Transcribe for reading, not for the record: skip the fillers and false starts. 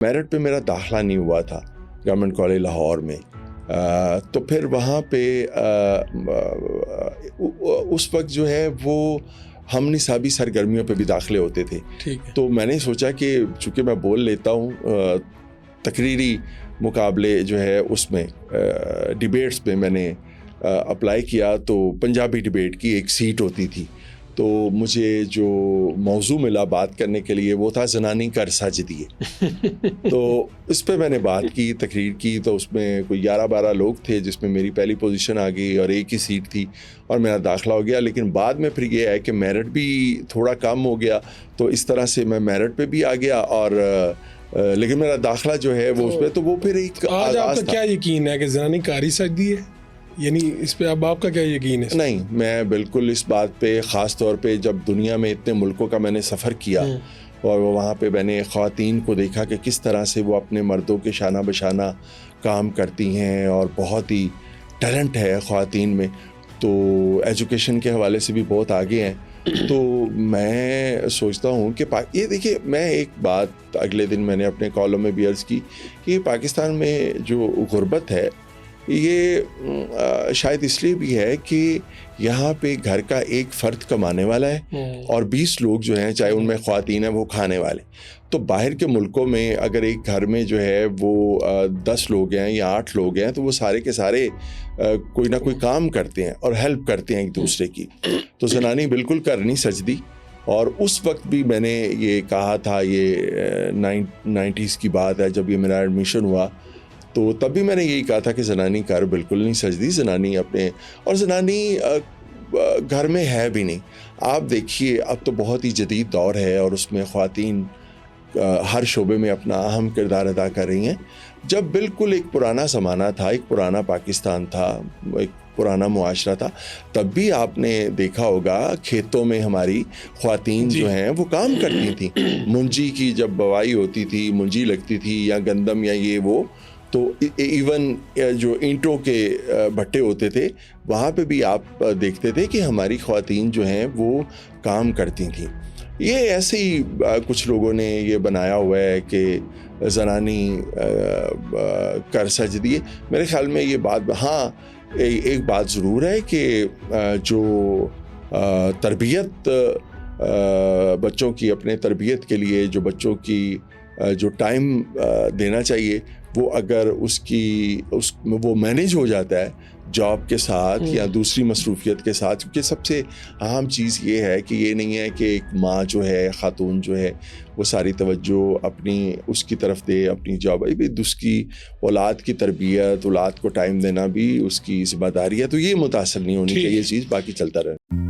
Merit پہ میرا داخلہ نہیں ہوا تھا گورنمنٹ کالج لاہور میں، تو پھر وہاں پہ اس وقت جو ہے وہ ہم نصابی سرگرمیوں پہ بھی داخلے ہوتے تھے، تو میں نے سوچا کہ چونکہ میں بول لیتا ہوں تقریری مقابلے جو ہے اس میں ڈیبیٹس پہ میں نے اپلائی کیا، تو پنجابی ڈیبیٹ کی ایک سیٹ ہوتی تھی، تو مجھے جو موضوع ملا بات کرنے کے لیے وہ تھا زنانی کر سجدیے تو اس پہ میں نے بات کی، تقریر کی، تو اس میں کوئی 11-12 لوگ تھے جس میں میری پہلی پوزیشن آ گئی اور ایک ہی سیٹ تھی اور میرا داخلہ ہو گیا. لیکن بعد میں پھر یہ ہے کہ میرٹ بھی تھوڑا کم ہو گیا، تو اس طرح سے میں میرٹ پہ بھی آ گیا اور لیکن میرا داخلہ جو ہے وہ اس پہ، تو وہ پھر ایک آج آپ کا کیا یقین ہے کہ زنانی کاری سجدی ہے؟ یعنی اس پہ اب آپ کا کیا یقین ہے؟ نہیں، میں بالکل اس بات پہ، خاص طور پہ جب دنیا میں اتنے ملکوں کا میں نے سفر کیا اور وہاں پہ میں نے خواتین کو دیکھا کہ کس طرح سے وہ اپنے مردوں کے شانہ بشانہ کام کرتی ہیں اور بہت ہی ٹیلنٹ ہے خواتین میں، تو ایجوکیشن کے حوالے سے بھی بہت آگے ہیں. تو میں سوچتا ہوں کہ یہ دیکھیے، میں ایک بات اگلے دن میں نے اپنے کالم میں بھی عرض کی کہ پاکستان میں جو غربت ہے یہ شاید اس لیے بھی ہے کہ یہاں پہ گھر کا ایک فرد کمانے والا ہے اور 20 لوگ جو ہیں، چاہے ان میں خواتین ہیں، وہ کھانے والے. تو باہر کے ملکوں میں اگر ایک گھر میں جو ہے وہ 10 لوگ ہیں یا 8 لوگ ہیں، تو وہ سارے کے سارے کوئی نہ کوئی کام کرتے ہیں اور ہیلپ کرتے ہیں ایک دوسرے کی. تو زنانی بالکل کر نہیں سجدی. اور اس وقت بھی میں نے یہ کہا تھا، یہ 90s کی بات ہے جب یہ میرا ایڈمیشن ہوا، تو تب بھی میں نے یہی کہا تھا کہ زنانی کر بالکل نہیں سجدی، زنانی اپنے، اور زنانی گھر میں ہے بھی نہیں. آپ دیکھیے اب تو بہت ہی جدید دور ہے اور اس میں خواتین ہر شعبے میں اپنا اہم کردار ادا کر رہی ہیں. جب بالکل ایک پرانا زمانہ تھا، ایک پرانا پاکستان تھا، ایک پرانا معاشرہ تھا، تب بھی آپ نے دیکھا ہوگا کھیتوں میں ہماری خواتین جو ہیں وہ کام کرتی تھیں. منجی کی جب بوائی ہوتی تھی، منجی لگتی تھی یا گندم یا یہ وہ، تو ایون جو اینٹوں کے بھٹے ہوتے تھے وہاں پہ بھی آپ دیکھتے تھے کہ ہماری خواتین جو ہیں وہ کام کرتی تھیں. یہ ایسے ہی کچھ لوگوں نے یہ بنایا ہوا ہے کہ زنانی کر سجدی. میرے خیال میں یہ بات، ہاں ایک بات ضرور ہے کہ جو تربیت بچوں کی، اپنے تربیت کے لیے جو بچوں کی جو ٹائم دینا چاہیے، وہ اگر وہ مینیج ہو جاتا ہے جاب کے ساتھ یا دوسری مصروفیت کے ساتھ. کیونکہ سب سے اہم چیز یہ ہے کہ یہ نہیں ہے کہ ایک ماں جو ہے، خاتون جو ہے، وہ ساری توجہ اپنی اس کی طرف دے، اپنی جاب، اس کی اولاد کی تربیت، اولاد کو ٹائم دینا بھی اس کی ذمہ داری ہے. تو یہ متاثر نہیں ہونی چاہیے چیز، باقی چلتا رہے.